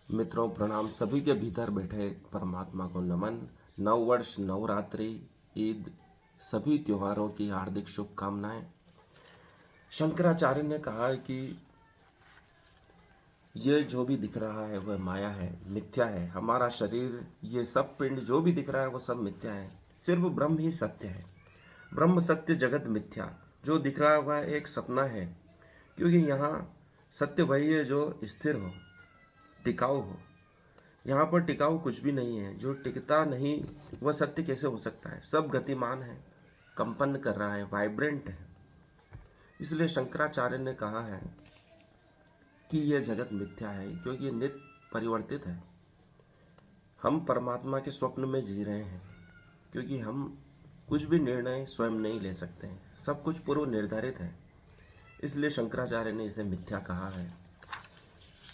मित्रों प्रणाम। सभी के भीतर बैठे परमात्मा को नमन। नववर्ष, नवरात्रि, ईद, सभी त्योहारों की हार्दिक शुभकामनाएं। शंकराचार्य ने कहा है कि ये जो भी दिख रहा है वह माया है, मिथ्या है। हमारा शरीर, ये सब पिंड जो भी दिख रहा है वो सब मिथ्या है, सिर्फ ब्रह्म ही सत्य है। ब्रह्म सत्य, जगत मिथ्या। जो दिख रहा है वह एक सपना है, क्योंकि यहाँ सत्य वही है जो स्थिर हो, टिकाऊ हो। यहाँ पर टिकाऊ कुछ भी नहीं है। जो टिकता नहीं वह सत्य कैसे हो सकता है? सब गतिमान है, कंपन कर रहा है, वाइब्रेंट है। इसलिए शंकराचार्य ने कहा है कि यह जगत मिथ्या है, क्योंकि ये नित्य परिवर्तित है। हम परमात्मा के स्वप्न में जी रहे हैं, क्योंकि हम कुछ भी निर्णय स्वयं नहीं ले सकते हैं, सब कुछ पूर्व निर्धारित है। इसलिए शंकराचार्य ने इसे मिथ्या कहा है,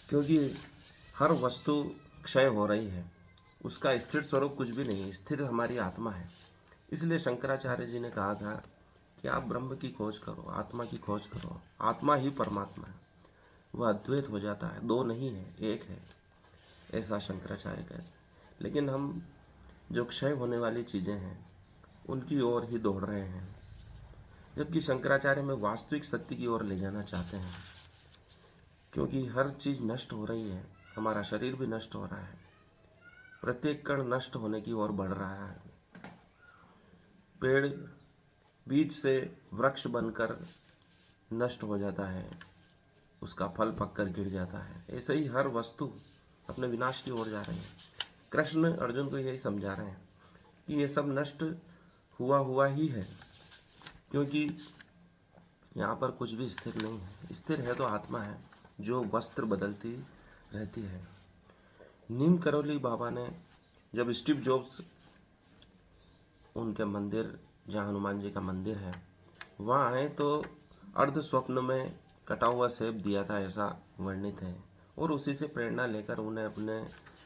क्योंकि हर वस्तु क्षय हो रही है, उसका स्थिर स्वरूप कुछ भी नहीं है। स्थिर हमारी आत्मा है। इसलिए शंकराचार्य जी ने कहा था कि आप ब्रह्म की खोज करो, आत्मा की खोज करो। आत्मा ही परमात्मा है, वह अद्वैत हो जाता है, दो नहीं है, एक है, ऐसा शंकराचार्य कहते हैं। लेकिन हम जो क्षय होने वाली चीज़ें हैं उनकी ओर ही दौड़ रहे हैं, जबकि शंकराचार्य में वास्तविक सत्य की ओर ले जाना चाहते हैं। क्योंकि हर चीज़ नष्ट हो रही है, हमारा शरीर भी नष्ट हो रहा है, प्रत्येक कण नष्ट होने की ओर बढ़ रहा है। पेड़ बीज से वृक्ष बनकर नष्ट हो जाता है, उसका फल पककर गिर जाता है। ऐसे ही हर वस्तु अपने विनाश की ओर जा रही है। कृष्ण अर्जुन को यही समझा रहे हैं कि ये सब नष्ट हुआ हुआ ही है, क्योंकि यहाँ पर कुछ भी स्थिर नहीं है। स्थिर है तो आत्मा है, जो वस्त्र बदलती रहती है। नीम करोली बाबा ने जब स्टीव जॉब्स उनके मंदिर, जहाँ हनुमान जी का मंदिर है, वहाँ आए तो अर्ध स्वप्न में कटा हुआ सेब दिया था, ऐसा वर्णित है। और उसी से प्रेरणा लेकर उन्हें अपने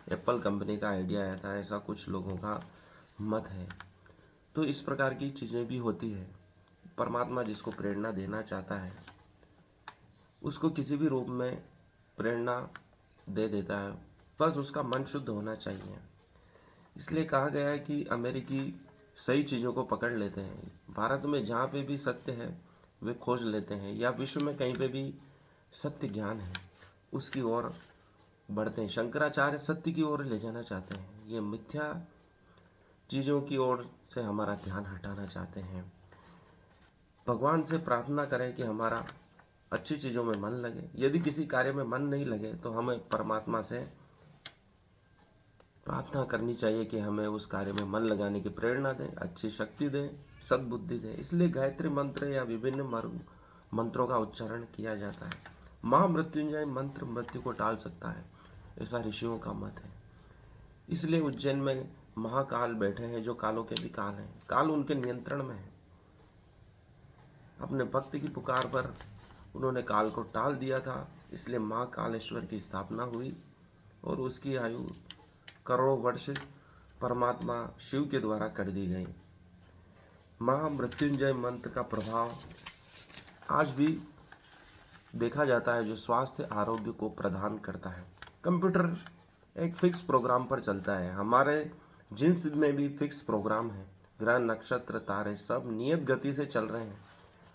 एप्पल कंपनी का आइडिया आया था, ऐसा कुछ लोगों का मत है। तो इस प्रकार की चीज़ें भी होती है। परमात्मा जिसको प्रेरणा देना चाहता है उसको किसी भी रूप में प्रेरणा दे देता है, बस उसका मन शुद्ध होना चाहिए। इसलिए कहा गया है कि अमेरिकी सही चीज़ों को पकड़ लेते हैं, भारत में जहाँ पे भी सत्य है वे खोज लेते हैं, या विश्व में कहीं पे भी सत्य ज्ञान है उसकी ओर बढ़ते हैं। शंकराचार्य सत्य की ओर ले जाना चाहते हैं, ये मिथ्या चीज़ों की ओर से हमारा ध्यान हटाना चाहते हैं। भगवान से प्रार्थना करें कि हमारा अच्छी चीज़ों में मन लगे। यदि किसी कार्य में मन नहीं लगे तो हमें परमात्मा से प्रार्थना करनी चाहिए कि हमें उस कार्य में मन लगाने की प्रेरणा दें, अच्छी शक्ति दें, सद्बुद्धि दें। इसलिए गायत्री मंत्र या विभिन्न मंत्रों का उच्चारण किया जाता है। महामृत्युंजय मंत्र मृत्यु को टाल सकता है, ऐसा ऋषियों का मत है। इसलिए उज्जैन में महाकाल बैठे हैं, जो कालों के भी काल हैं, काल उनके नियंत्रण में है। अपने भक्त की पुकार पर उन्होंने काल को टाल दिया था, इसलिए महाकालेश्वर की स्थापना हुई और उसकी आयु करोड़ों वर्ष परमात्मा शिव के द्वारा कर दी गई। महामृत्युंजय मंत्र का प्रभाव आज भी देखा जाता है, जो स्वास्थ्य आरोग्य को प्रदान करता है। कंप्यूटर एक फिक्स प्रोग्राम पर चलता है, हमारे जिन्स में भी फिक्स प्रोग्राम है। ग्रह, नक्षत्र, तारे सब नियत गति से चल रहे हैं।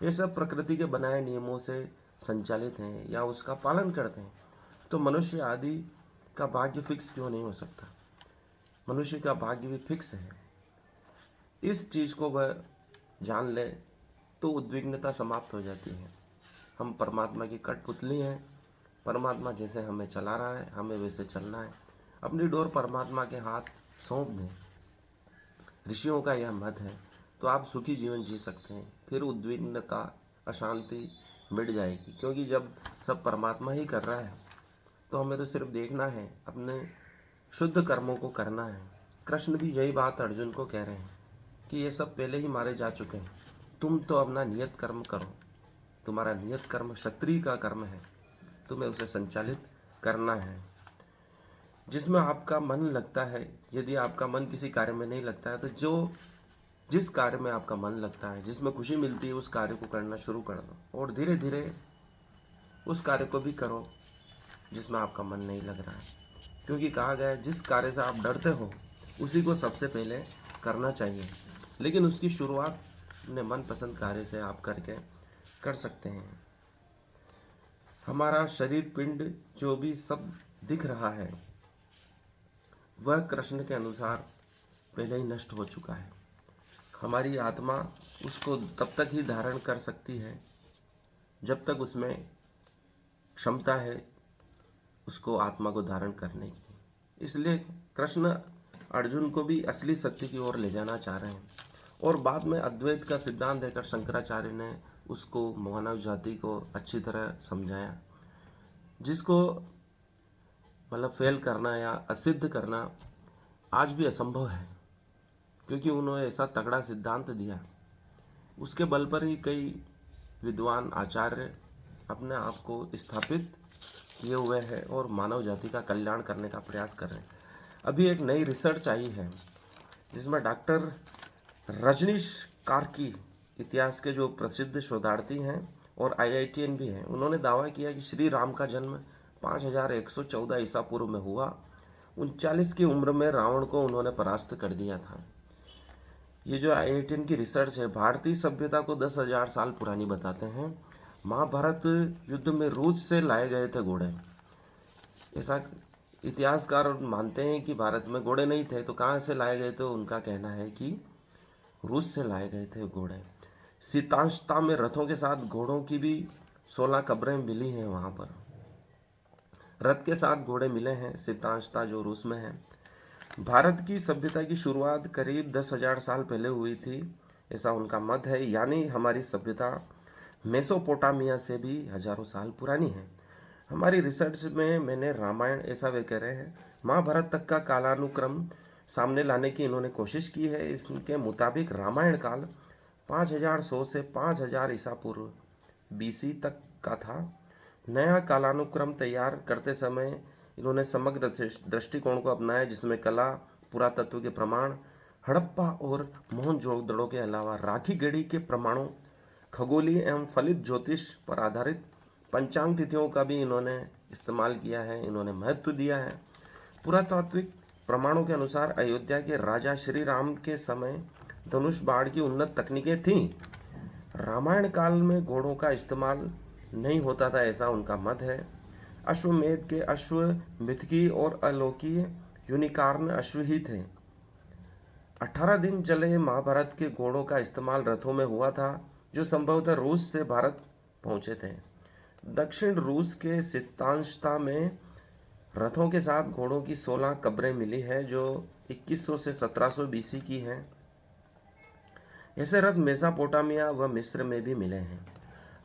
ये सब प्रकृति के बनाए नियमों से संचालित हैं या उसका पालन करते हैं। तो मनुष्य आदि का भाग्य फिक्स क्यों नहीं हो सकता? मनुष्य का भाग्य भी फिक्स है। इस चीज़ को वह जान ले तो उद्विग्नता समाप्त हो जाती है। हम परमात्मा की कठपुतली हैं, परमात्मा जैसे हमें चला रहा है हमें वैसे चलना है। अपनी डोर परमात्मा के हाथ सौंप दें। ऋषियों का यह मत है, तो आप सुखी जीवन जी सकते हैं। फिर उद्विग्नता, अशांति मिट जाएगी, क्योंकि जब सब परमात्मा ही कर रहा है तो हमें तो सिर्फ देखना है, अपने शुद्ध कर्मों को करना है। कृष्ण भी यही बात अर्जुन को कह रहे हैं कि ये सब पहले ही मारे जा चुके हैं, तुम तो अपना नियत कर्म करो। तुम्हारा नियत कर्म क्षत्रिय का कर्म है, तुम्हें उसे संचालित करना है। जिसमें आपका मन लगता है, यदि आपका मन किसी कार्य में नहीं लगता है तो जिस कार्य में आपका मन लगता है, जिसमें खुशी मिलती है, उस कार्य को करना शुरू कर दो। और धीरे धीरे उस कार्य को भी करो जिसमें आपका मन नहीं लग रहा है। क्योंकि कहा गया है जिस कार्य से आप डरते हो उसी को सबसे पहले करना चाहिए, लेकिन उसकी शुरुआत अपने मनपसंद कार्य से आप करके कर सकते हैं। हमारा शरीर पिंड जो भी सब दिख रहा है वह कृष्ण के अनुसार पहले ही नष्ट हो चुका है। हमारी आत्मा उसको तब तक ही धारण कर सकती है जब तक उसमें क्षमता है उसको आत्मा को धारण करने की। इसलिए कृष्ण अर्जुन को भी असली सत्य की ओर ले जाना चाह रहे हैं, और बाद में अद्वैत का सिद्धांत देकर शंकराचार्य ने उसको मानव जाति को अच्छी तरह समझाया, जिसको मतलब फेल करना या असिद्ध करना आज भी असंभव है, क्योंकि उन्होंने ऐसा तगड़ा सिद्धांत दिया। उसके बल पर ही कई विद्वान आचार्य अपने आप को स्थापित किए हुए हैं और मानव जाति का कल्याण करने का प्रयास कर रहे हैं। अभी एक नई रिसर्च आई है जिसमें डॉक्टर रजनीश कार्की, इतिहास के जो प्रसिद्ध शोधार्थी हैं और IITN भी हैं, उन्होंने दावा किया कि श्री राम का जन्म 5114 ईसा पूर्व में हुआ। 39 की उम्र में रावण को उन्होंने परास्त कर दिया था। ये जो IITN की रिसर्च है भारतीय सभ्यता को 10,000 साल पुरानी बताते हैं। महाभारत युद्ध में रूस से लाए गए थे घोड़े, ऐसा इतिहासकार मानते हैं कि भारत में घोड़े नहीं थे, तो कहाँ से लाए गए? तो उनका कहना है कि रूस से लाए गए थे घोड़े। शीतांशता में रथों के साथ घोड़ों की भी 16 कब्रें मिली हैं। वहाँ पर रथ के साथ घोड़े मिले हैं, शीतांशता जो रूस में है। भारत की सभ्यता की शुरुआत करीब 10,000 साल पहले हुई थी, ऐसा उनका मत है। यानी हमारी सभ्यता मेसोपोटामिया से भी हजारों साल पुरानी है। हमारी रिसर्च में मैंने रामायण, ऐसा वे कह रहे हैं, महाभारत तक का कालानुक्रम सामने लाने की इन्होंने कोशिश की है। इसके मुताबिक रामायण काल 5100 से 5000 ईसा पूर्व BC तक का था। नया कालानुक्रम तैयार करते समय इन्होंने समग्र दृष्टिकोण को अपनाया, जिसमें कला, पुरातत्व के प्रमाण, हड़प्पा और मोहनजोदड़ो के अलावा राखी गढ़ी के प्रमाणों, खगोलीय एवं फलित ज्योतिष पर आधारित पंचांग तिथियों का भी इन्होंने इस्तेमाल किया है, इन्होंने महत्व दिया है। पुरातात्विक प्रमाणों के अनुसार अयोध्या के राजा श्री राम के समय धनुष बाण की उन्नत तकनीकें थीं। रामायण काल में घोड़ों का इस्तेमाल नहीं होता था, ऐसा उनका मत है। अश्वमेध के अश्व मिथकी और अलोकीय यूनिकॉर्न अश्व ही थे। 18 दिन चले महाभारत के घोड़ों का इस्तेमाल रथों में हुआ था, जो संभवतः रूस से भारत पहुंचे थे। दक्षिण रूस के शीतांशता में रथों के साथ घोड़ों की 16 कब्रें मिली है, जो 2100 से 1700 BC की हैं। ऐसे रथ मेसोपोटामिया व मिस्र में भी मिले हैं।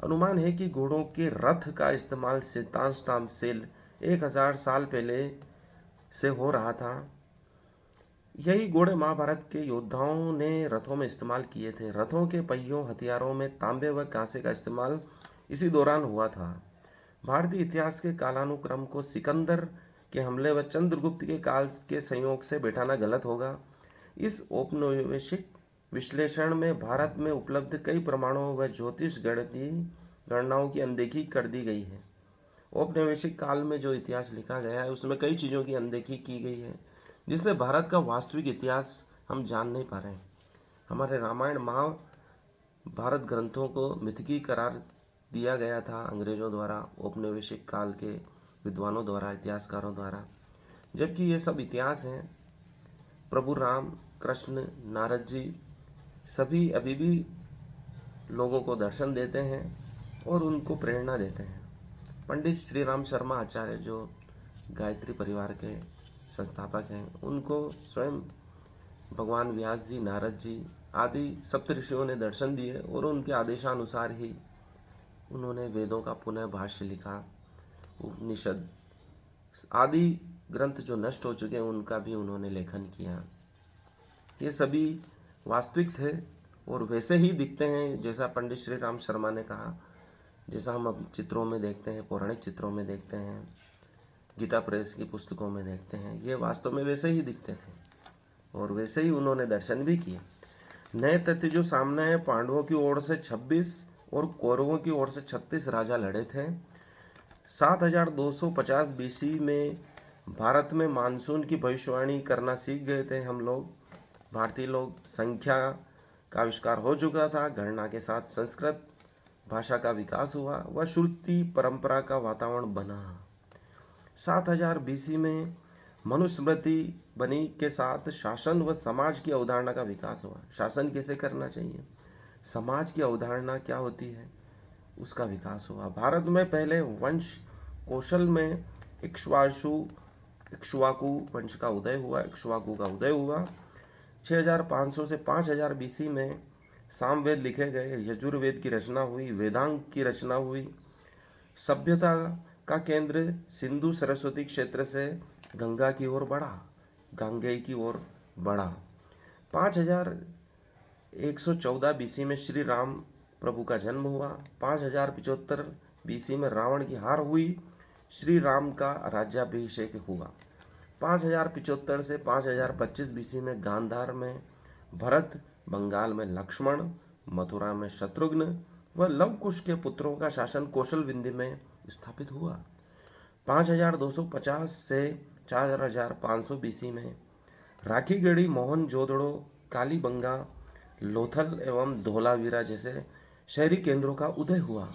अनुमान है कि घोड़ों के रथ का इस्तेमाल शीतांशता से 1000 साल पहले से हो रहा था। यही घोड़े महाभारत के योद्धाओं ने रथों में इस्तेमाल किए थे। रथों के पहियों, हथियारों में तांबे व कांसे का इस्तेमाल इसी दौरान हुआ था। भारतीय इतिहास के कालानुक्रम को सिकंदर के हमले व चंद्रगुप्त के काल के संयोग से बैठाना गलत होगा। इस औपनिवेशिक विश्लेषण में भारत में उपलब्ध कई प्रमाणों व ज्योतिष गणितीय गणनाओं की अनदेखी कर दी गई है। औपनिवेशिक काल में जो इतिहास लिखा गया है उसमें कई चीज़ों की अनदेखी की गई है, जिससे भारत का वास्तविक इतिहास हम जान नहीं पा रहे हैं। हमारे रामायण महाभारत ग्रंथों को मिथकी करार दिया गया था अंग्रेज़ों द्वारा, औपनिवेशिक काल के विद्वानों द्वारा, इतिहासकारों द्वारा, जबकि ये सब इतिहास हैं। प्रभु राम, कृष्ण, नारद जी सभी अभी भी लोगों को दर्शन देते हैं और उनको प्रेरणा देते हैं। पंडित श्री राम शर्मा आचार्य जो गायत्री परिवार के संस्थापक हैं, उनको स्वयं भगवान व्यास जी, नारद जी आदि सप्तऋषियों ने दर्शन दिए और उनके आदेशानुसार ही उन्होंने वेदों का पुनः भाष्य लिखा। उपनिषद आदि ग्रंथ जो नष्ट हो चुके हैं उनका भी उन्होंने लेखन किया। ये सभी वास्तविक थे और वैसे ही दिखते हैं जैसा पंडित श्री राम शर्मा ने कहा, जैसा हम अब चित्रों में देखते हैं, पौराणिक चित्रों में देखते हैं, गीता प्रेस की पुस्तकों में देखते हैं। ये वास्तव में वैसे ही दिखते थे और वैसे ही उन्होंने दर्शन भी किए। नए तथ्य जो सामने है, पांडवों की ओर से 26 और कौरवों की ओर से 36 राजा लड़े थे। 7250 BC में भारत में मानसून की भविष्यवाणी करना सीख गए थे हम लोग। भारतीय लोग संख्या का आविष्कार हो चुका था, गणना के साथ संस्कृत भाषा का विकास हुआ, वह श्रुति परंपरा का वातावरण बना। 7000 बीसी में मनुस्मृति बनी के साथ शासन व समाज की अवधारणा का विकास हुआ। शासन कैसे करना चाहिए, समाज की अवधारणा क्या होती है, उसका विकास हुआ। भारत में पहले वंश कौशल में इक्ष्वाकु वंश का उदय हुआ, इक्ष्वाकु का उदय हुआ। 6500 से 5000 बीसी में सामवेद लिखे गए, यजुर्वेद की रचना हुई, वेदांग की रचना हुई। सभ्यता का केंद्र सिंधु सरस्वती क्षेत्र से गंगा की ओर बढ़ा, गांगेय की ओर बढ़ा। 5114 बीसी में श्री राम प्रभु का जन्म हुआ। 5075 बीसी में रावण की हार हुई, श्री राम का राज्याभिषेक हुआ। 5075 से 5025 बीसी में गांधार में भरत, बंगाल में लक्ष्मण, मथुरा में शत्रुघ्न व लवकुश के पुत्रों का शासन कौशल विंध्य में स्थापित हुआ। 5250 से 4500 बीसी में राखीगढ़ी, मोहनजोदड़ो, कालीबंगा, लोथल एवं धोलावीरा जैसे शहरी केंद्रों का उदय हुआ।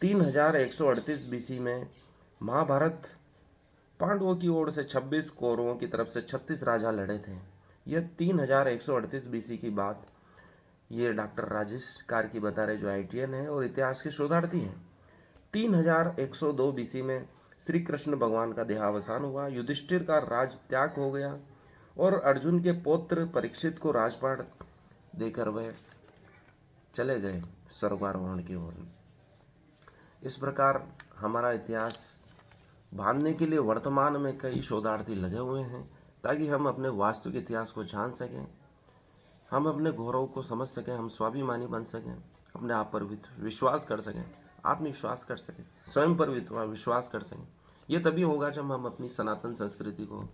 3138 बीसी में महाभारत, पांडवों की ओर से 26, कौरवों की तरफ से 36 राजा लड़े थे। यह 3138 बीसी की बात ये डॉक्टर राजेश कार्की बता रहे, जो ITN है और इतिहास के शोधार्थी हैं। 3102 बीसी में श्री कृष्ण भगवान का देहावसान हुआ, युधिष्ठिर का राज त्याग हो गया और अर्जुन के पौत्र परीक्षित को राजपाट देकर वे चले गए स्वर्गारोहण की ओर। इस प्रकार हमारा इतिहास बांधने के लिए वर्तमान में कई शोधार्थी लगे हुए हैं, ताकि हम अपने वास्तविक इतिहास को जान सकें, हम अपने गौरव को समझ सकें, हम स्वाभिमानी बन सकें, अपने आप पर विश्वास कर सकें, आत्मविश्वास कर सकें, स्वयं पर विश्वास कर सकें। ये तभी होगा जब हम अपनी सनातन संस्कृति को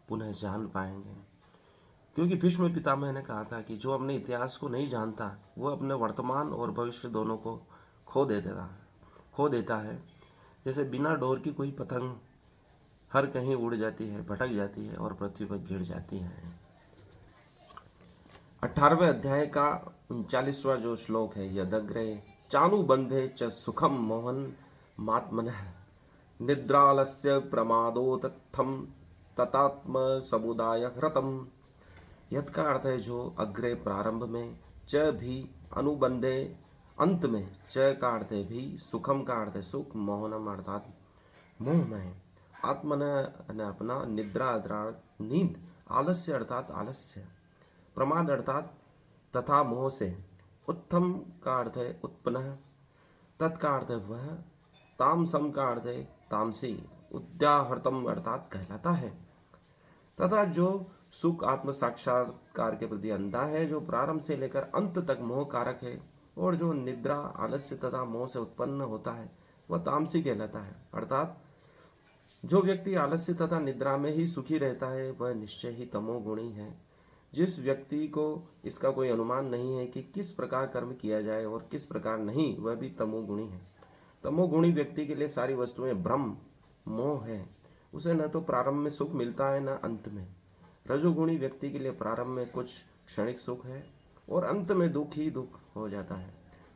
पुनः जान पाएंगे। क्योंकि भीष्म पितामह ने कहा था कि जो अपने इतिहास को नहीं जानता वो अपने वर्तमान और भविष्य दोनों को खो देता है। जैसे बिना डोर की कोई पतंग हर कहीं उड़ जाती है, भटक जाती है और पृथ्वी पर गिर जाती है। 18वें अध्याय का 39वां जो श्लोक है, यदग्रे चानुबंधे च सुखम मोहन मात्मनः निद्रालस्य प्रमादोत्थम ततात्म समुदाय ह्रतम। यद का अर्थ है जो अग्रे प्रारंभ में, च भी अनुबंधे अंत में, च का अर्थ है भी, सुखम का अर्थ है सुख, मोहनम अर्थात मोहमय, आत्मन अपना, निद्रा अर्थात नींद, आलस्य अर्थात आलस्य, प्रमाद अर्थात तथा मोह से, उत्तम का अर्थ है उत्पन्न, तत् का अर्थ है वह, तामसम का अर्थ है तामसी, उद्याहर्तम अर्थात कहलाता है। तथा जो सुख आत्म साक्षात्कार के प्रति अंधा है, जो प्रारंभ से लेकर अंत तक मोह कारक है, और जो निद्रा, आलस्य तथा मोह से उत्पन्न होता है वह तामसी कहलाता है। अर्थात जो व्यक्ति आलस्य तथा निद्रा में ही सुखी रहता है वह निश्चय ही तमोगुणी है। जिस व्यक्ति को इसका कोई अनुमान नहीं है कि किस प्रकार कर्म किया जाए और किस प्रकार नहीं, वह भी तमोगुणी है। तमोगुणी व्यक्ति के लिए सारी वस्तुएं भ्रम, मोह है, उसे न तो प्रारंभ में सुख मिलता है न अंत में। रजोगुणी व्यक्ति के लिए प्रारंभ में कुछ क्षणिक सुख है और अंत में दुख ही दुख हो जाता है,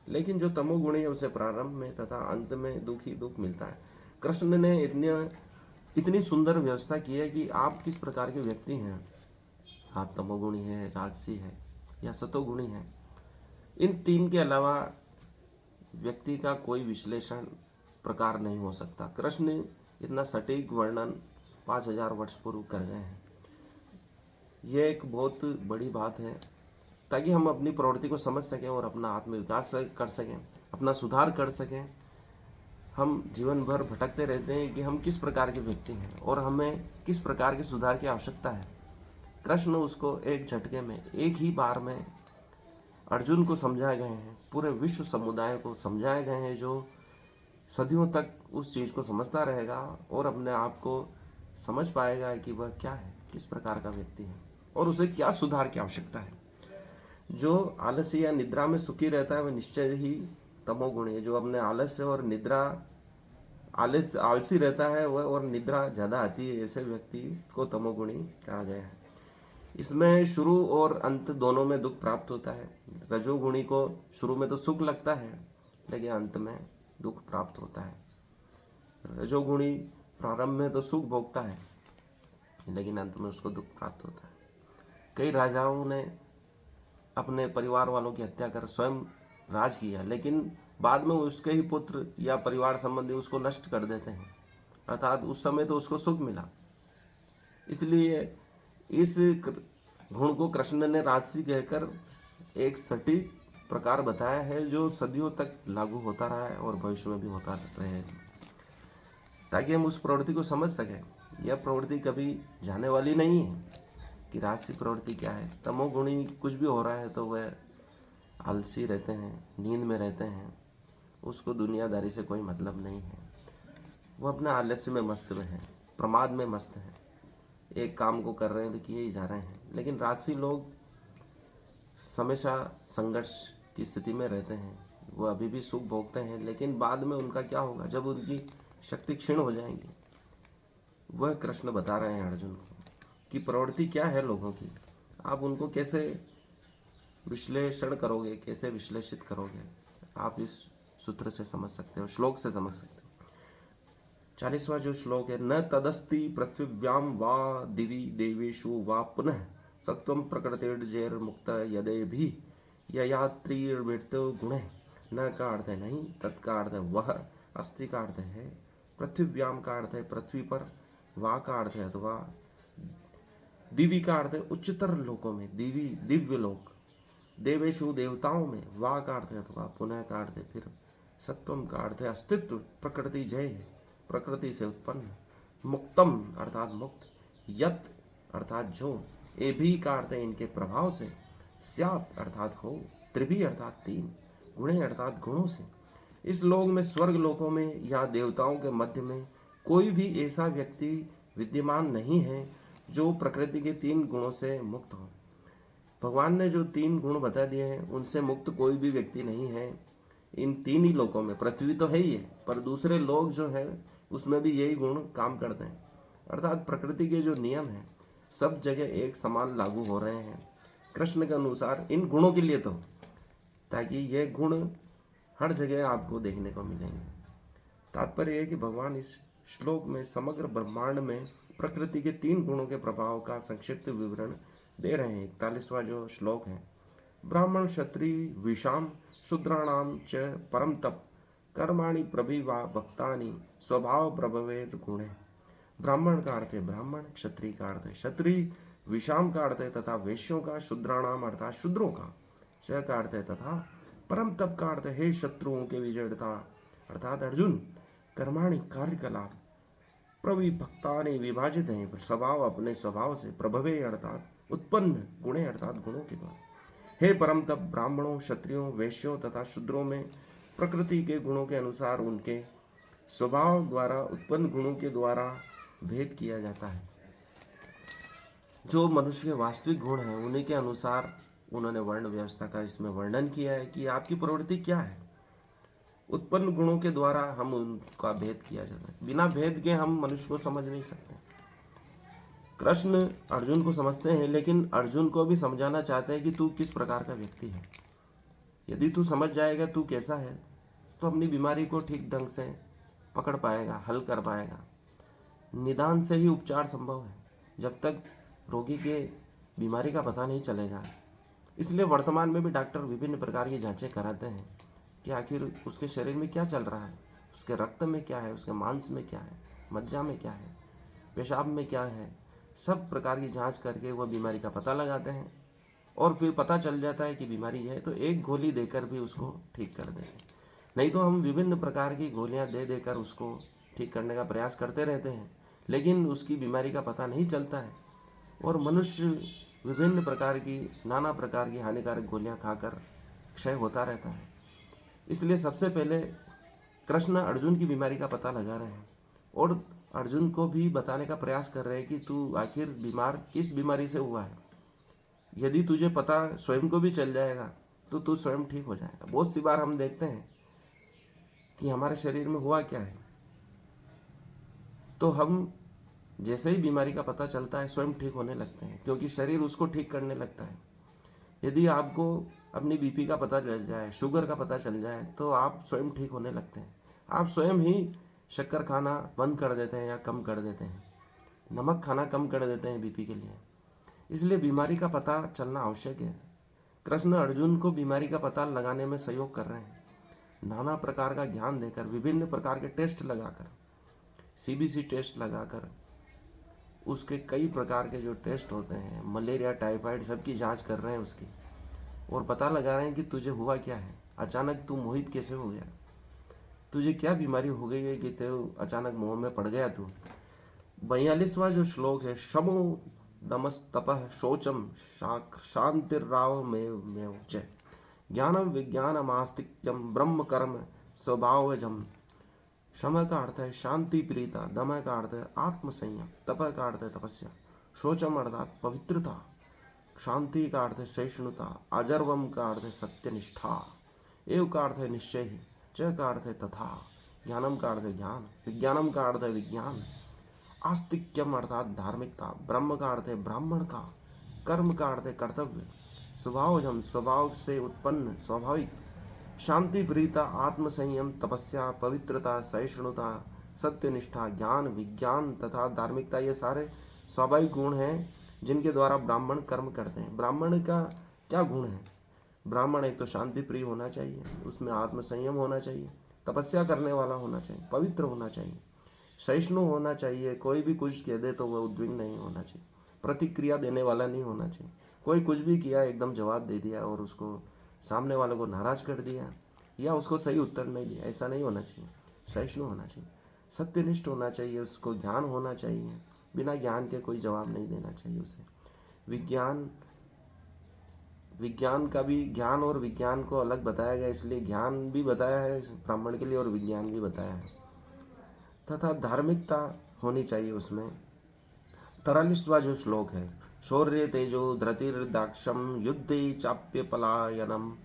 लेकिन जो तमोगुणी है उसे प्रारंभ में तथा अंत में दुख ही दुख मिलता है। कृष्ण ने इतनी सुंदर व्यवस्था की है कि आप किस प्रकार के व्यक्ति हैं, आप तमोगुणी हैं, राजसी है या सतोगुणी है, इन तीन के अलावा व्यक्ति का कोई विश्लेषण प्रकार नहीं हो सकता। कृष्ण इतना सटीक वर्णन 5000 वर्ष पूर्व कर गए हैं। यह एक बहुत बड़ी बात है, ताकि हम अपनी प्रवृत्ति को समझ सकें और अपना आत्मविकास कर सकें, अपना सुधार कर सकें। हम जीवन भर भटकते रहते हैं कि हम किस प्रकार के व्यक्ति हैं और हमें किस प्रकार के सुधार की आवश्यकता है। कृष्ण उसको एक झटके में, एक ही बार में अर्जुन को समझाए गए हैं, पूरे विश्व समुदाय को समझाए गए हैं, जो सदियों तक उस चीज़ को समझता रहेगा और अपने आप को समझ पाएगा कि वह क्या है, किस प्रकार का व्यक्ति है और उसे क्या सुधार की आवश्यकता है। जो आलस्य या निद्रा में सुखी रहता है वह निश्चय ही तमोगुणी है। जो अपने आलस्य और निद्रा आलसी रहता है वह और निद्रा ज़्यादा आती है, ऐसे व्यक्ति को तमोगुणी कहा गया है। इसमें शुरू और अंत दोनों में दुख प्राप्त होता है। रजोगुणी को शुरू में तो सुख लगता है लेकिन अंत में दुख प्राप्त होता है। रजोगुणी प्रारंभ में तो सुख भोगता है लेकिन अंत में उसको दुख प्राप्त होता है। कई राजाओं ने अपने परिवार वालों की हत्या कर स्वयं राज किया, लेकिन बाद में उसके ही पुत्र या परिवार संबंधी उसको नष्ट कर देते हैं, अर्थात उस समय तो उसको सुख मिला। इसलिए इस गुण को कृष्ण ने राजसी कहकर एक सटीक प्रकार बताया है जो सदियों तक लागू होता रहा है और भविष्य में भी होता रहेगा, ताकि हम उस प्रवृत्ति को समझ सकें। यह प्रवृत्ति कभी जाने वाली नहीं है कि राजसी प्रवृत्ति क्या है। तमोगुणी कुछ भी हो रहा है तो वह आलसी रहते हैं, नींद में रहते हैं, उसको दुनियादारी से कोई मतलब नहीं है, वो अपने आलस्य में मस्त में है, प्रमाद में मस्त है, एक काम को कर रहे हैं तो किए ही जा रहे हैं। लेकिन राजसी लोग हमेशा संघर्ष की स्थिति में रहते हैं, वो अभी भी सुख भोगते हैं, लेकिन बाद में उनका क्या होगा जब उनकी शक्ति क्षीण हो जाएंगी। वह कृष्ण बता रहे हैं अर्जुन को कि प्रवृत्ति क्या है लोगों की, आप उनको कैसे विश्लेषण करोगे, कैसे विश्लेषित करोगे, आप इस सूत्र से समझ सकते हो, श्लोक से समझ सकते हो। 40वां जो श्लोक है, न तदस्ति पृथिव्याम वा दिवि देवेषु वा पुनः सत्वं प्रकृतिर्जैर्मुक्त यदे भी ययात्रीर्वृत्तो गुणे। न का अर्थ है नहीं, तत्का अर्थ है वह, अस्ति का अर्थ है पृथिव्याम का अर्थ है पृथ्वी पर, वा का अर्थ है अथवा, दिवी का अर्थ है उच्चतर लोकों में, दिवी दिव्य लोक, देवेशु देवताओं में, वा का अर्थ है अथवा, पुनः का अर्थ है फिर, सत्वम का अर्थ है अस्तित्व, प्रकृति जय प्रकृति से उत्पन्न, मुक्तम अर्थात मुक्त, यत अर्थात जो, ए भी का अर्थ है इनके प्रभाव से, स्यात् अर्थात हो, त्रिभी अर्थात तीन, गुणे अर्थात गुणों से। इस लोक में, स्वर्ग लोकों में या देवताओं के मध्य में कोई भी ऐसा व्यक्ति विद्यमान नहीं है जो प्रकृति के तीन गुणों से मुक्त हो। भगवान ने जो तीन गुण बता दिए हैं उनसे मुक्त कोई भी व्यक्ति नहीं है इन तीन ही लोकों में। पृथ्वी तो है ही है, पर दूसरे लोक जो है उसमें भी यही गुण काम करते हैं, अर्थात प्रकृति के जो नियम हैं सब जगह एक समान लागू हो रहे हैं कृष्ण के अनुसार, इन गुणों के लिए तो, ताकि ये गुण हर जगह आपको देखने को मिलेंगे। तात्पर्य है कि भगवान इस श्लोक में समग्र ब्रह्मांड में प्रकृति के तीन गुणों के प्रभाव का संक्षिप्त विवरण दे रहे हैं। 41वां जो श्लोक है, ब्राह्मण क्षत्रिय विषाम शूद्राणाम च परम तप कर्माणि प्रभिवा भक्तानि स्वभाव प्रभवेर गुणे। ब्राह्मण का अर्थ है ब्राह्मण, क्षत्रिय का अर्थ है क्षत्रिय, विषाम का अर्थ है तथा वैश्यों का, शूद्राणाम अर्थात शूद्रों का, च का अर्थ है तथा, परम तप का अर्थ है शत्रुओं के विजयता अर्थात अर्जुन, कर्माणि कार्यकलाप, प्रविभक्तानि विभाजित हैं स्वभाव अपने स्वभाव से, प्रभवे अर्थात उत्पन्न, गुणे अर्थात गुणों के द्वारा। हे परम तप, ब्राह्मणों क्षत्रियों वैश्यों तथा शूद्रों में प्रकृति के गुणों के अनुसार उनके स्वभाव द्वारा उत्पन्न गुणों के द्वारा भेद किया जाता है। जो मनुष्य के वास्तविक गुण हैं उन्हीं के अनुसार उन्होंने वर्ण व्यवस्था का इसमें वर्णन किया है कि आपकी प्रवृत्ति क्या है। उत्पन्न गुणों के द्वारा हम उनका भेद किया जाता है, बिना भेद के हम मनुष्य को समझ नहीं सकते। कृष्ण अर्जुन को समझते हैं लेकिन अर्जुन को भी समझाना चाहते हैं कि तू किस प्रकार का व्यक्ति है। यदि तू समझ जाएगा तू कैसा है तो अपनी बीमारी को ठीक ढंग से पकड़ पाएगा, हल कर पाएगा। निदान से ही उपचार संभव है, जब तक रोगी के बीमारी का पता नहीं चलेगा। इसलिए वर्तमान में भी डॉक्टर विभिन्न प्रकार की जांचें कराते हैं कि आखिर उसके शरीर में क्या चल रहा है, उसके रक्त में क्या है, उसके मांस में क्या है, मज्जा में क्या है, पेशाब में क्या है। सब प्रकार की जांच करके वह बीमारी का पता लगाते हैं और फिर पता चल जाता है कि बीमारी है तो एक गोली देकर भी उसको ठीक कर देते हैं। नहीं तो हम विभिन्न प्रकार की गोलियां दे देकर उसको ठीक करने का प्रयास करते रहते हैं, लेकिन उसकी बीमारी का पता नहीं चलता है और मनुष्य विभिन्न प्रकार की, नाना प्रकार की हानिकारक गोलियां खाकर क्षय होता रहता है। इसलिए सबसे पहले कृष्ण अर्जुन की बीमारी का पता लगा रहे हैं और अर्जुन को भी बताने का प्रयास कर रहे हैं कि तू आखिर बीमार किस बीमारी से हुआ है। यदि तुझे पता स्वयं को भी चल जाएगा तो तू स्वयं ठीक हो जाएगा। बहुत सी बार हम देखते हैं कि हमारे शरीर में हुआ क्या है, तो हम जैसे ही बीमारी का पता चलता है स्वयं ठीक होने लगते हैं, क्योंकि शरीर उसको ठीक करने लगता है। यदि आपको अपनी बीपी का पता चल जाए, शुगर का पता चल जाए, तो आप स्वयं ठीक होने लगते हैं। आप स्वयं ही शक्कर खाना बंद कर देते हैं या कम कर देते हैं, नमक खाना कम कर देते हैं बीपी के लिए। इसलिए बीमारी का पता चलना आवश्यक है। कृष्ण अर्जुन को बीमारी का पता लगाने में सहयोग कर रहे हैं, नाना प्रकार का ज्ञान देकर, विभिन्न प्रकार के टेस्ट लगाकर, सीबीसी टेस्ट लगाकर, उसके कई प्रकार के जो टेस्ट होते हैं, मलेरिया, टाइफाइड, सबकी जांच कर रहे हैं उसकी, और पता लगा रहे हैं कि तुझे हुआ क्या है, अचानक तू मोहित कैसे हो गया, तुझे क्या बीमारी हो गई है कि तेरे अचानक मोह में पड़ गया तू। 42वां जो श्लोक है, शमो दमस्तपः शौचम शांतिर्राव में उच्च ज्ञानम विज्ञानमास्तिक्यम ब्रह्म कर्म स्वभावजम। शम का अर्थ है शांति प्रीता, दम का अर्थ है आत्मसंयम, तप का अर्थ है तपस्या, शौचम अर्थात पवित्रता, शांति का अर्थ है सहिष्णुता, अजर्वम का अर्थ है सत्यनिष्ठा, एव का अर्थ है निश्चय ही, च का अर्थ है तथा, ज्ञानम का अर्थ है ज्ञान, विज्ञानम का अर्थ है विज्ञान, आस्तिक्यम अर्थात धार्मिकता, ब्रह्म का अर्थ है ब्राह्मण का, कर्म का अर्थ है कर्तव्य, स्वभावजम स्वभाव से उत्पन्न स्वाभाविक, शांति प्रीता, आत्मसंयम, तपस्या, पवित्रता, सहिष्णुता, सत्यनिष्ठा, ज्ञान, विज्ञान तथा धार्मिकता, ये सारे स्वाभाविक गुण हैं जिनके द्वारा ब्राह्मण कर्म करते हैं। ब्राह्मण का क्या गुण है? ब्राह्मण एक तो शांति प्रिय होना चाहिए, उसमें आत्मसंयम होना चाहिए, तपस्या करने वाला होना चाहिए, पवित्र होना चाहिए, सहिष्णु होना चाहिए, कोई भी कुछ कह दे तो वह उद्विग्न नहीं होना चाहिए, प्रतिक्रिया देने वाला नहीं होना चाहिए, कोई कुछ भी किया एकदम जवाब दे दिया और उसको सामने वाले को नाराज कर दिया या उसको सही उत्तर नहीं दिया, ऐसा नहीं होना चाहिए। सहिष्णु होना चाहिए, सत्यनिष्ठ होना चाहिए, उसको ज्ञान होना चाहिए, बिना ज्ञान के कोई जवाब नहीं देना चाहिए उसे। विज्ञान का भी, ज्ञान और विज्ञान को अलग बताया गया, इसलिए ज्ञान भी बताया है ब्राह्मण के लिए और विज्ञान भी बताया है। तथा धार्मिकता होनी चाहिए उसमें। 43वां जो श्लोक है, शौर्य तेजो धृतिर्दाक्षम युद्धे चाप्य पलायनम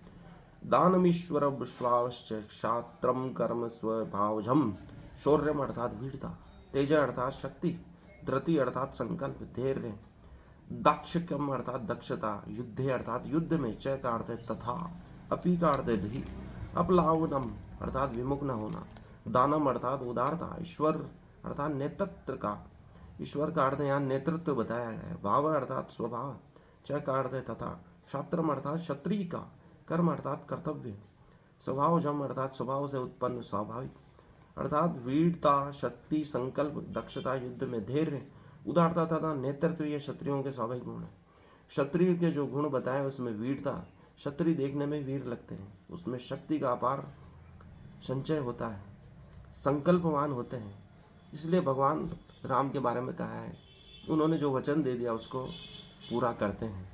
दानमीश्वर विश्वाश्च क्षात्रम कर्म स्वभावजम। शौर्यम अर्थात वीरता, तेज अर्थात शक्ति, धृति अर्थात संकल्प, धैर्य, दाक्षक्यम अर्थात दक्षता, युद्धे अर्थात युद्ध में, च का अर्थ है तथा, अपी का अर्थ है भी, अपलावनम अर्थात विमुख न होना, दानम अर्थात उदारता, ईश्वर अर्थात नेतृत्व का, ईश्वर का अर्थ यहाँ नेतृत्व बताया गया है, भाव अर्थात स्वभाव, च का अर्थ है तथा, क्षात्रम अर्थात क्षत्रिय का, कर्म अर्थात कर्तव्य, स्वभावजम अर्थात स्वभाव से उत्पन्न स्वाभाविक, अर्थात वीरता, शक्ति, संकल्प, दक्षता, युद्ध में धैर्य, उदारता तथा नेतृत्व, ये क्षत्रियों के स्वाभाविक गुण हैं। क्षत्रिय के जो गुण बताए उसमें वीरता, क्षत्रिय देखने में वीर लगते हैं, उसमें शक्ति का अपार संचय होता है, संकल्पवान होते हैं, इसलिए भगवान राम के बारे में कहा है, उन्होंने जो वचन दे दिया उसको पूरा करते हैं।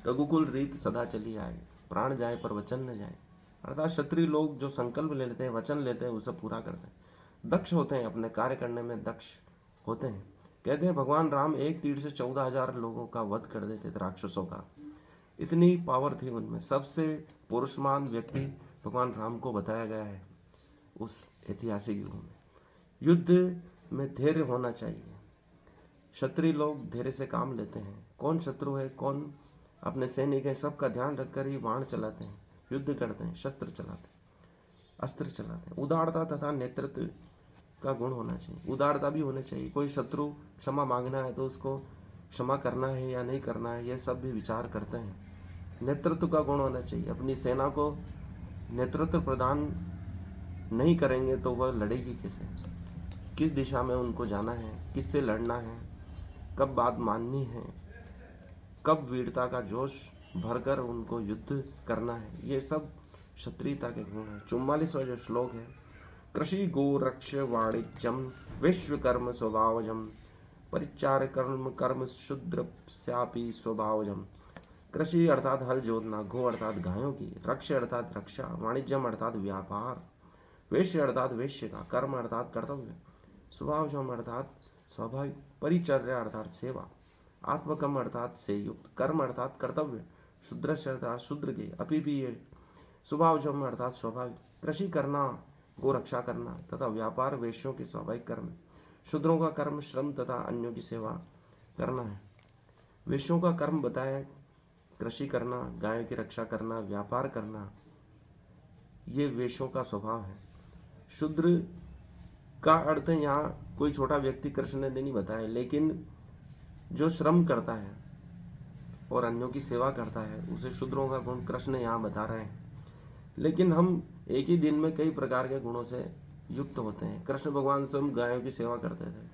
रघुकुल रीत सदा चली आए, प्राण जाए पर वचन न जाए, अर्थात क्षत्रिय लोग जो संकल्प ले लेते हैं, वचन लेते हैं, उसे पूरा करते हैं, दक्ष होते हैं, अपने कार्य करने में दक्ष होते हैं। कहते हैं भगवान राम एक तीर से 14,000 लोगों का वध कर देते थे, राक्षसों का, इतनी पावर थी उनमें। सबसे पुरुषमान व्यक्ति भगवान राम को बताया गया है उस ऐतिहासिक युग में। युद्ध में धैर्य होना चाहिए, क्षत्रिय लोग धैर्य से काम लेते हैं, कौन शत्रु है, कौन अपने सैनिक है, सबका ध्यान रखकर ही बाण चलाते हैं, युद्ध करते हैं, शस्त्र चलाते हैं, अस्त्र चलाते हैं। उदारता तथा नेतृत्व का गुण होना चाहिए, उदारता भी होनी चाहिए, कोई शत्रु क्षमा मांगना है तो उसको क्षमा करना है या नहीं करना है, यह सब भी विचार करते हैं। नेतृत्व का गुण होना चाहिए, अपनी सेना को नेतृत्व प्रदान नहीं करेंगे तो वह लड़ेगी कैसे, किस दिशा में उनको जाना है, किससे लड़ना है, कब बात माननी है, कब वीरता का जोश भरकर उनको युद्ध करना है, ये सब क्षत्रियता के गुण हैं। 44वां जो श्लोक है, कृषि गोरक्ष वाणिज्यम विश्वकर्म स्वभावजम परिचार कर्म कर्म शूद्रस्यापि स्वभावजम। कृषि अर्थात हल जोतना, गो अर्थात गायों की, रक्ष अर्थात रक्षा, वाणिज्यम अर्थात व्यापार, वेश्य अर्थात वेश्य का, कर्म अर्थात कर्तव्य, स्वभावजम अर्थात स्वाभाविक, परिचर्या अर्थात सेवा, आत्मकम अर्थात से युक्त, कर्म अर्थात कर्तव्य, शूद्रस्य अर्थात शूद्र के, अपि भी ये स्वभावजम अर्थात स्वाभाविक, कृषि करना, गो रक्षा करना तथा व्यापार वेश्यों के स्वाभाविक कर्म, शूद्रों का कर्म श्रम तथा अन्यों की सेवा करना है। वैश्यों का कर्म बताया कृषि करना, गायों की रक्षा करना, व्यापार करना, ये वैश्यों का स्वभाव है। शूद्र का अर्थ यहाँ कोई छोटा व्यक्ति कृष्ण ने नहीं बताया, लेकिन जो श्रम करता है और अन्यों की सेवा करता है उसे शूद्रों का गुण कृष्ण यहाँ बता रहे हैं। लेकिन हम एक ही दिन में कई प्रकार के गुणों से युक्त होते हैं। कृष्ण भगवान स्वयं गायों की सेवा करते थे,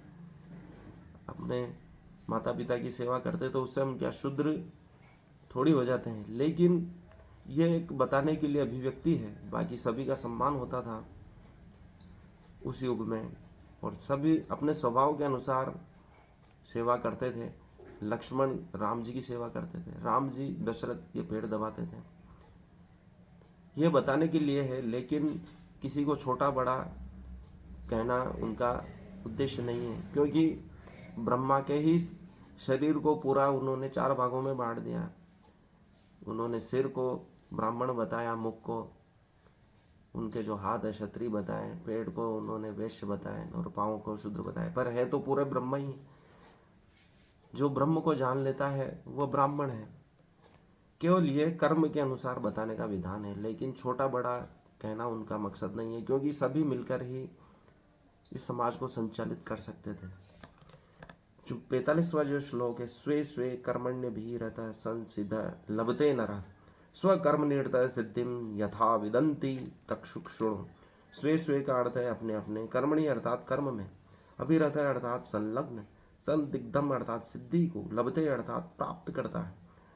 अपने माता पिता की सेवा करते, तो उससे हम क्या शूद्र थोड़ी हो जाते हैं। लेकिन यह एक बताने के लिए अभिव्यक्ति है, बाकी सभी का सम्मान होता था उस युग में और सभी अपने स्वभाव के अनुसार सेवा करते थे। लक्ष्मण राम जी की सेवा करते थे, राम जी दशरथ ये पेड़ दबाते थे। ये बताने के लिए है, लेकिन किसी को छोटा बड़ा कहना उनका उद्देश्य नहीं है, क्योंकि ब्रह्मा के ही शरीर को पूरा उन्होंने 4 भागों में बांट दिया। उन्होंने सिर को ब्राह्मण बताया, मुख को उनके जो हाथ है क्षत्रिय बताए, पेड़ को उन्होंने वैश्य बताए और पाँव को शूद्र बताए, पर है तो पूरे ब्रह्म ही। जो ब्रह्म को जान लेता है वह ब्राह्मण है। केवल ये कर्म के अनुसार बताने का विधान है, लेकिन छोटा बड़ा कहना उनका मकसद नहीं है, क्योंकि सभी मिलकर ही इस समाज को संचालित कर सकते थे। जो 45वां जो श्लोक है, स्वे स्वे कर्मण्य भी रहता है संसिद्ध लभते नरा स्वकर्म निर्तय सिद्धिम यथा विदंती तक्षुक्षुण। स्वे स्वे का अर्थ है अपने अपने, कर्मणि अर्थात कर्म में, अभिरत है अर्थात संलग्न, संदिग्धम अर्थात सिद्धि को, लभते अर्थात प्राप्त करता है,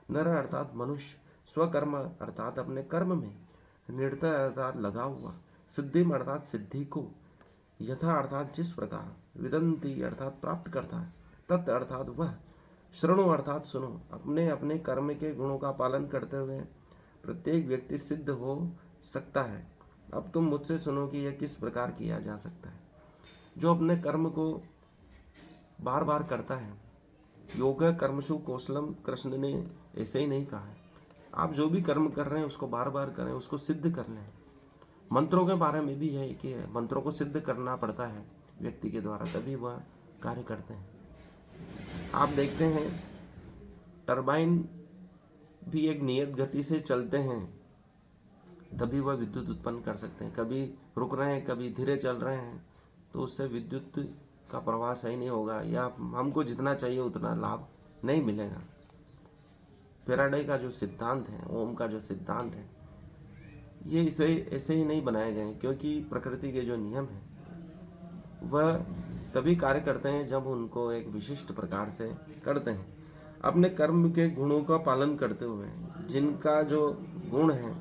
नर अर्थात मनुष्य, स्वकर्म अर्थात अपने कर्म में, निर्तय अर्थात लगा हुआ, सिद्धिम अर्थात सिद्धि को, यथा अर्थात जिस प्रकार, विदंती अर्थात प्राप्त करता है, तत् अर्थात वह, श्रृणु अर्थात सुनो। अपने अपने कर्म के गुणों का पालन करते हुए प्रत्येक व्यक्ति सिद्ध हो सकता है। अब तुम मुझसे सुनो कि यह किस प्रकार किया जा सकता है। जो अपने कर्म को बार बार करता है, योग कर्मसु कौशलम, कृष्ण ने ऐसे ही नहीं कहा है। आप जो भी कर्म कर रहे हैं उसको बार बार करें, उसको सिद्ध करना है। मंत्रों के बारे में भी यही कि मंत्रों को सिद्ध करना पड़ता है व्यक्ति के द्वारा, तभी वह कार्य करते हैं। आप देखते हैं टरबाइन भी एक नियत गति से चलते हैं, तभी वह विद्युत उत्पन्न कर सकते हैं। कभी रुक रहे हैं, कभी धीरे चल रहे हैं, तो उससे विद्युत का प्रवाह सही नहीं होगा, या हमको जितना चाहिए उतना लाभ नहीं मिलेगा। फैराडे का जो सिद्धांत है, ओम का जो सिद्धांत है, ये इसे ऐसे ही नहीं बनाए गए, क्योंकि प्रकृति के जो नियम हैं वह तभी कार्य करते हैं जब उनको एक विशिष्ट प्रकार से करते हैं। अपने कर्म के गुणों का पालन करते हुए, जिनका जो गुण है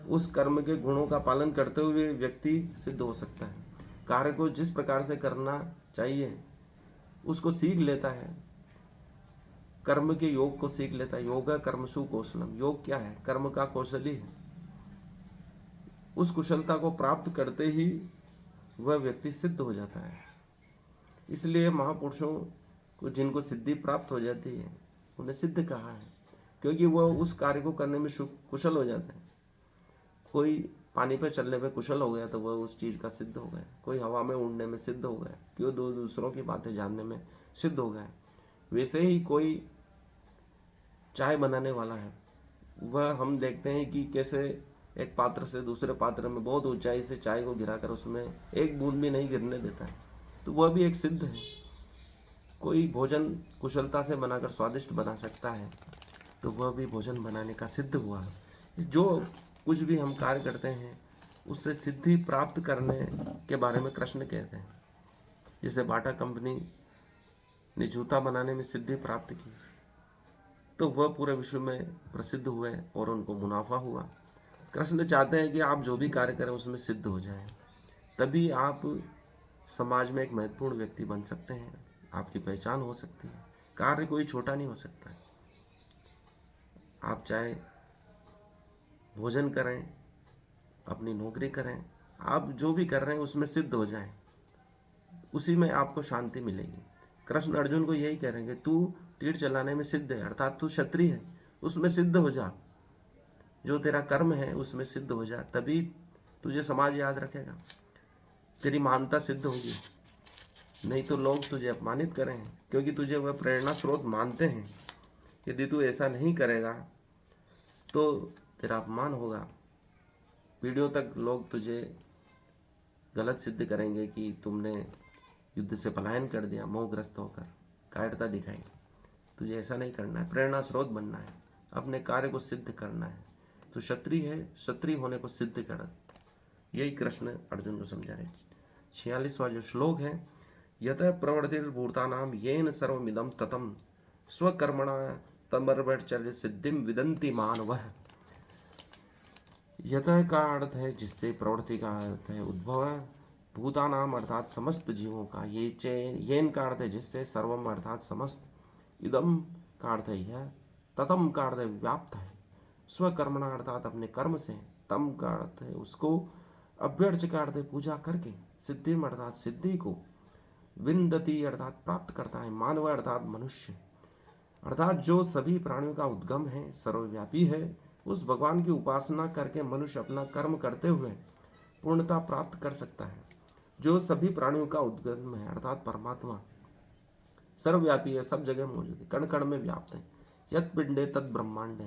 उस कर्म के गुणों का पालन करते हुए व्यक्ति सिद्ध हो सकता है। कार्य को जिस प्रकार से करना चाहिए उसको सीख लेता है, कर्म के योग को सीख लेता है। योग कर्मसु कौशलम, योग क्या है? कर्म का कौशल ही है। उस कुशलता को प्राप्त करते ही वह व्यक्ति सिद्ध हो जाता है। इसलिए महापुरुषों को जिनको सिद्धि प्राप्त हो जाती है उन्हें सिद्ध कहा है, क्योंकि वह उस कार्य को करने में कुशल हो जाते हैं। कोई पानी पर चलने में कुशल हो गया तो वह उस चीज़ का सिद्ध हो गया, कोई हवा में उड़ने में सिद्ध हो गया, क्यों दूसरों की बातें जानने में सिद्ध हो गया। वैसे ही कोई चाय बनाने वाला है, वह हम देखते हैं कि कैसे एक पात्र से दूसरे पात्र में बहुत ऊंचाई से चाय को गिराकर उसमें एक बूंद भी नहीं गिरने देता है, तो वह भी एक सिद्ध है। कोई भोजन कुशलता से बनाकर स्वादिष्ट बना सकता है तो वह भी भोजन बनाने का सिद्ध हुआ। जो कुछ भी हम कार्य करते हैं उससे सिद्धि प्राप्त करने के बारे में कृष्ण कहते हैं। जैसे बाटा कंपनी ने जूता बनाने में सिद्धि प्राप्त की तो वह पूरे विश्व में प्रसिद्ध हुए और उनको मुनाफा हुआ। कृष्ण चाहते हैं कि आप जो भी कार्य करें उसमें सिद्ध हो जाएं, तभी आप समाज में एक महत्वपूर्ण व्यक्ति बन सकते हैं, आपकी पहचान हो सकती है। कार्य कोई छोटा नहीं हो सकता है। आप चाहे भोजन करें, अपनी नौकरी करें, आप जो भी कर रहे हैं उसमें सिद्ध हो जाएं, उसी में आपको शांति मिलेगी। कृष्ण अर्जुन को यही कह रहे हैं कि तू तीर चलाने में सिद्ध है, अर्थात तू क्षत्रिय है, उसमें सिद्ध हो जा। जो तेरा कर्म है उसमें सिद्ध हो जा, तभी तुझे समाज याद रखेगा, तेरी महानता सिद्ध होगी। नहीं तो लोग तुझे अपमानित करें, क्योंकि तुझे वह प्रेरणा स्रोत मानते हैं। यदि तू ऐसा नहीं करेगा तो तेरा अपमान होगा। पीढ़ियों तक लोग तुझे गलत सिद्ध करेंगे कि तुमने युद्ध से पलायन कर दिया, मोहग्रस्त होकर कायरता दिखाई। तुझे ऐसा नहीं करना है, प्रेरणा स्रोत बनना है, अपने कार्य को सिद्ध करना है। तो क्षत्रिय है, क्षत्रिय होने को सिद्ध कर। यही कृष्ण अर्जुन को समझा रहे। 46वां जो श्लोक है, यतः प्रवर्तिर्भूतानां येन सर्वमिदं ततं स्वकर्मणा तमर्वचर्य सिद्धिम विदन्ति मानवः। यतः का अर्थ है जिससे, प्रवृत्ति का अर्थ है उद्भव, भूतानाम अर्थात समस्त जीवों का, ये चैन येन का अर्थ है जिससे, सर्वम अर्थात समस्त, इदम का अर्थ है यह, ततम का अर्थ है व्याप्त है, स्वकर्मणा अर्थात अपने कर्म से, तम का अर्थ है उसको, अभ्यर्च का अर्थ है पूजा करके, सिद्धिम अर्थात सिद्धि को, विन्दति अर्थात प्राप्त करता है, मानव अर्थात मनुष्य, अर्थात जो सभी प्राणियों का उद्गम है, सर्वव्यापी है, उस भगवान की उपासना करके मनुष्य अपना कर्म करते हुए पूर्णता प्राप्त कर सकता है। जो सभी प्राणियों का उद्गम है अर्थात परमात्मा सर्वव्यापी है, सब जगह मौजूद है, कण कण में व्याप्त है। यत पिंडे तत् ब्रह्मांडे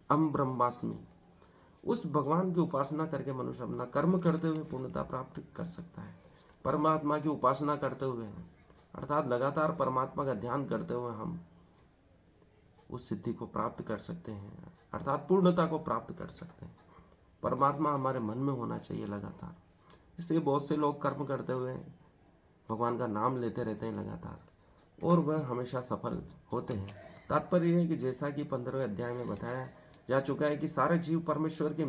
अहम ब्रह्मास्मि। उस भगवान की उपासना करके मनुष्य अपना कर्म करते हुए पूर्णता प्राप्त कर सकता है। परमात्मा की उपासना करते हुए अर्थात लगातार परमात्मा का ध्यान करते हुए हम उस सिद्धि को प्राप्त कर सकते हैं, अर्थात पूर्णता को प्राप्त कर सकते हैं। परमात्मा हमारे मन में होना चाहिए लगातार। इसलिए बहुत से लोग कर्म करते हुए भगवान का नाम लेते रहते हैं लगातार और वह हमेशा सफल होते हैं। तात्पर्य है कि जैसा कि 15वें अध्याय में बताया जा चुका है कि सारे जीव परमेश्वर के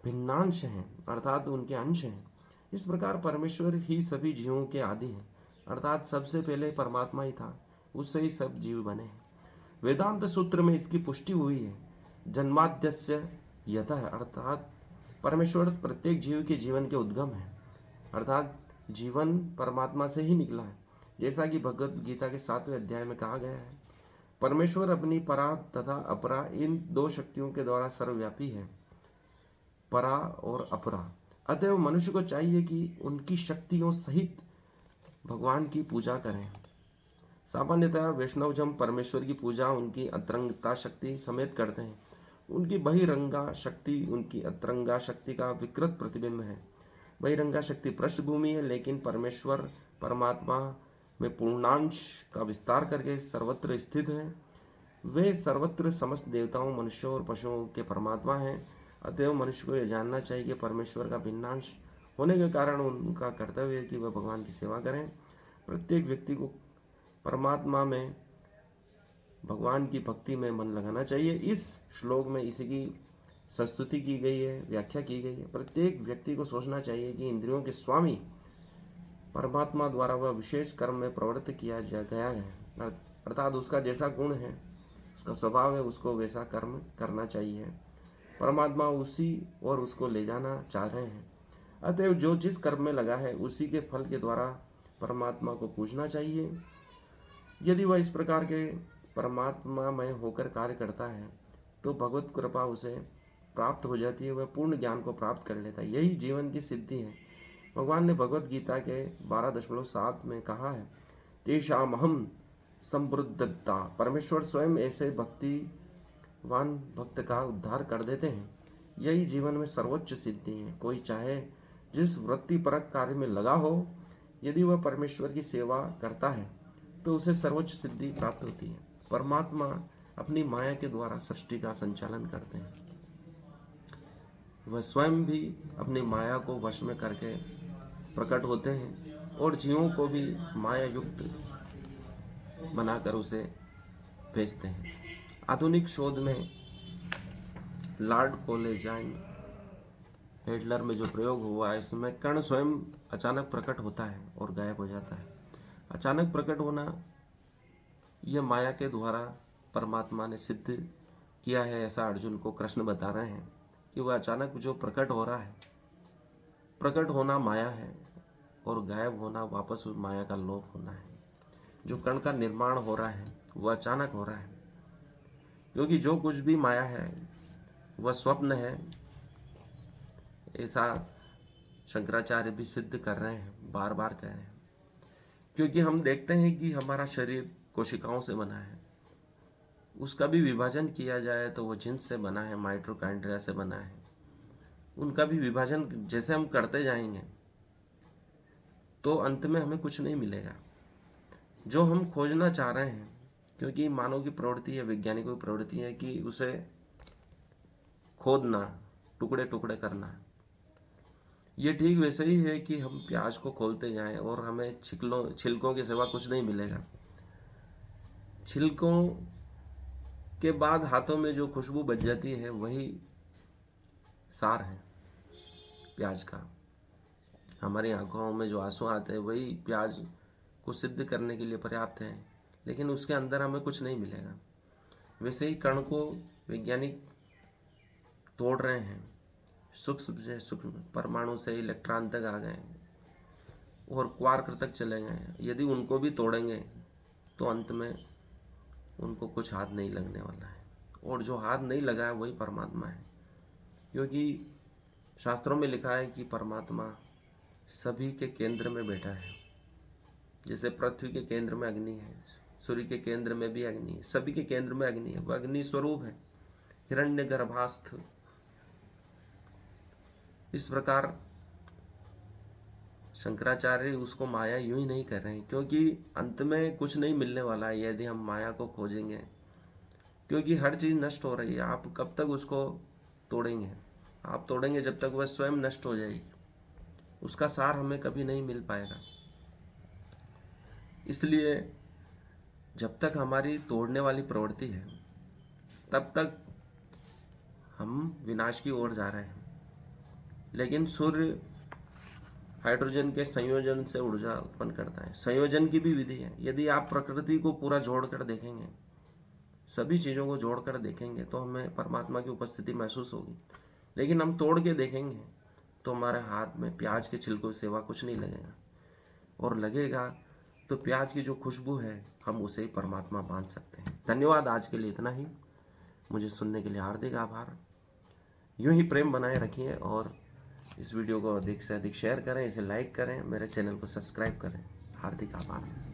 भिन्नांश हैं, अर्थात उनके अंश हैं। इस प्रकार परमेश्वर ही सभी जीवों के आदि हैं, अर्थात सबसे पहले परमात्मा ही था, उससे ही सब जीव बने हैं। वेदांत सूत्र में इसकी पुष्टि हुई है। जन्माद्यस्य यतः, अर्थात परमेश्वर प्रत्येक जीव के जीवन के उद्गम है, अर्थात जीवन परमात्मा से ही निकला है। जैसा कि भगवद गीता के 7वें अध्याय में कहा गया है, परमेश्वर अपनी परा तथा अपरा इन दो शक्तियों के द्वारा सर्वव्यापी है, परा और अपरा। अतएव मनुष्य को चाहिए कि उनकी शक्तियों सहित भगवान की पूजा करें। सामान्यतः वैष्णवजन परमेश्वर की पूजा उनकी अंतरंगता शक्ति समेत करते हैं। उनकी बहिरंगा शक्ति उनकी अंतरंगा शक्ति का विकृत प्रतिबिंब है। बहिरंगा शक्ति पृष्ठभूमि है, लेकिन परमेश्वर परमात्मा में पूर्णांश का विस्तार करके सर्वत्र स्थित है। वे सर्वत्र समस्त देवताओं, मनुष्यों और पशुओं के परमात्मा हैं। अतएव मनुष्य को यह जानना चाहिए कि परमेश्वर का भिन्नांश होने के कारण उनका कर्तव्य है कि वह भगवान की सेवा करें। प्रत्येक व्यक्ति को परमात्मा में, भगवान की भक्ति में मन लगाना चाहिए। इस श्लोक में इसी की संस्तुति की गई है, व्याख्या की गई है। प्रत्येक व्यक्ति को सोचना चाहिए कि इंद्रियों के स्वामी परमात्मा द्वारा वह विशेष कर्म में प्रवृत्त किया गया है, अर्थात उसका जैसा गुण है, उसका स्वभाव है, उसको वैसा कर्म करना चाहिए। परमात्मा उसी और उसको ले जाना चाह रहे हैं। अतएव जो जिस कर्म में लगा है उसी के फल के द्वारा परमात्मा को पूजना चाहिए। यदि वह इस प्रकार के परमात्मा में होकर कार्य करता है तो भगवत कृपा उसे प्राप्त हो जाती है, वह पूर्ण ज्ञान को प्राप्त कर लेता है। यही जीवन की सिद्धि है। भगवान ने भगवत गीता के 12.7 में कहा है, तेषामहम संवृद्धता। परमेश्वर स्वयं ऐसे भक्तिवान भक्त का उद्धार कर देते हैं। यही जीवन में सर्वोच्च सिद्धि है। कोई चाहे जिस वृत्तिपरक कार्य में लगा हो, यदि वह परमेश्वर की सेवा करता है तो उसे सर्वोच्च सिद्धि प्राप्त होती है। परमात्मा अपनी माया के द्वारा सृष्टि का संचालन करते हैं। वह स्वयं भी अपनी माया को वश में करके प्रकट होते हैं और जीवों को भी माया युक्त बनाकर उसे भेजते हैं। आधुनिक शोध में लॉर्ड कोलेजाइन हेडलर में जो प्रयोग हुआ है, इसमें कण स्वयं अचानक प्रकट होता है और गायब हो जाता है। अचानक प्रकट होना यह माया के द्वारा परमात्मा ने सिद्ध किया है, ऐसा अर्जुन को कृष्ण बता रहे हैं कि वह अचानक जो प्रकट हो रहा है, प्रकट होना माया है और गायब होना वापस उस माया का लोप होना है। जो कण का निर्माण हो रहा है वह अचानक हो रहा है, क्योंकि जो कुछ भी माया है वह स्वप्न है, ऐसा शंकराचार्य भी सिद्ध कर रहे हैं, बार बार कह रहे हैं। क्योंकि हम देखते हैं कि हमारा शरीर कोशिकाओं से बना है, उसका भी विभाजन किया जाए तो वो जिन्स से बना है, माइटोकॉन्ड्रिया से बना है। उनका भी विभाजन जैसे हम करते जाएंगे तो अंत में हमें कुछ नहीं मिलेगा। जो हम खोजना चाह रहे हैं, क्योंकि मानव की प्रवृत्ति है, वैज्ञानिकों की प्रवृत्ति है कि उसे खोदना, टुकड़े टुकड़े करना। ये ठीक वैसे ही है कि हम प्याज को खोलते जाएं और हमें छिलकों के सिवा कुछ नहीं मिलेगा। छिलकों के बाद हाथों में जो खुशबू बच जाती है वही सार है प्याज का। हमारी आंखों में जो आंसू आते हैं वही प्याज को सिद्ध करने के लिए पर्याप्त है, लेकिन उसके अंदर हमें कुछ नहीं मिलेगा। वैसे ही कण को वैज्ञानिक तोड़ रहे हैं, सूक्ष्म से सूक्ष्म परमाणु से इलेक्ट्रॉन तक आ गए और क्वार्क तक चले गए। यदि उनको भी तोड़ेंगे तो अंत में उनको कुछ हाथ नहीं लगने वाला है, और जो हाथ नहीं लगा है वही परमात्मा है। क्योंकि शास्त्रों में लिखा है कि परमात्मा सभी के केंद्र में बैठा है। जैसे पृथ्वी के केंद्र में अग्नि है, सूर्य के केंद्र में भी अग्नि है, सभी के केंद्र में अग्नि है, वह अग्नि स्वरूप है, हिरण्य गर्भास्थ। इस प्रकार शंकराचार्य उसको माया यूं ही नहीं कर रहे हैं, क्योंकि अंत में कुछ नहीं मिलने वाला है यदि हम माया को खोजेंगे। क्योंकि हर चीज़ नष्ट हो रही है, आप कब तक उसको तोड़ेंगे? आप तोड़ेंगे जब तक वह स्वयं नष्ट हो जाएगी, उसका सार हमें कभी नहीं मिल पाएगा। इसलिए जब तक हमारी तोड़ने वाली प्रवृत्ति है तब तक हम विनाश की ओर जा रहे हैं। लेकिन सूर्य हाइड्रोजन के संयोजन से ऊर्जा उत्पन्न करता है, संयोजन की भी विधि है। यदि आप प्रकृति को पूरा जोड़कर देखेंगे, सभी चीज़ों को जोड़कर देखेंगे तो हमें परमात्मा की उपस्थिति महसूस होगी। लेकिन हम तोड़ के देखेंगे तो हमारे हाथ में प्याज के छिलकों के सिवा कुछ नहीं लगेगा, और लगेगा तो प्याज की जो खुशबू है हम उसे ही परमात्मा मान सकते हैं। धन्यवाद, आज के लिए इतना ही। मुझे सुनने के लिए हार्दिक आभार। यूं ही प्रेम बनाए रखिए और इस वीडियो को अधिक से अधिक शेयर करें, इसे लाइक करें, मेरे चैनल को सब्सक्राइब करें। हार्दिक आभार।